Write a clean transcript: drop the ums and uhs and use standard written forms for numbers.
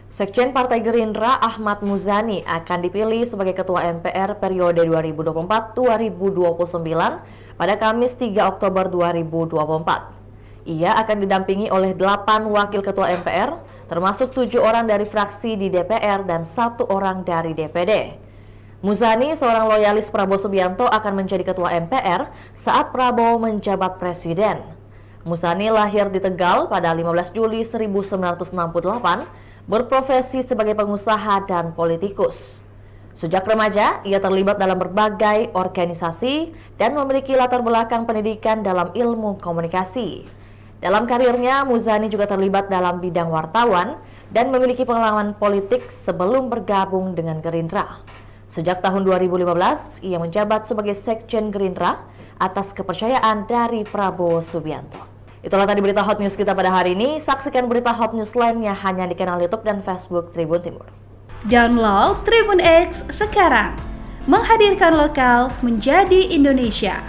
Sekjen Partai Gerindra Ahmad Muzani akan dipilih sebagai Ketua MPR periode 2024-2029 pada Kamis 3 Oktober 2024. Ia akan didampingi oleh 8 wakil Ketua MPR, termasuk 7 orang dari fraksi di DPR dan 1 orang dari DPD. Muzani, seorang loyalis Prabowo Subianto, akan menjadi Ketua MPR saat Prabowo menjabat Presiden. Muzani lahir di Tegal pada 15 Juli 1968, berprofesi sebagai pengusaha dan politikus. Sejak remaja, ia terlibat dalam berbagai organisasi dan memiliki latar belakang pendidikan dalam ilmu komunikasi. Dalam karirnya, Muzani juga terlibat dalam bidang wartawan dan memiliki pengalaman politik sebelum bergabung dengan Gerindra. Sejak tahun 2015, ia menjabat sebagai Sekjen Gerindra atas kepercayaan dari Prabowo Subianto. Itulah tadi berita hot news kita pada hari ini. Saksikan berita hot news lainnya hanya di kanal YouTube dan Facebook Tribun Timur. Download Tribun X sekarang, menghadirkan lokal menjadi Indonesia.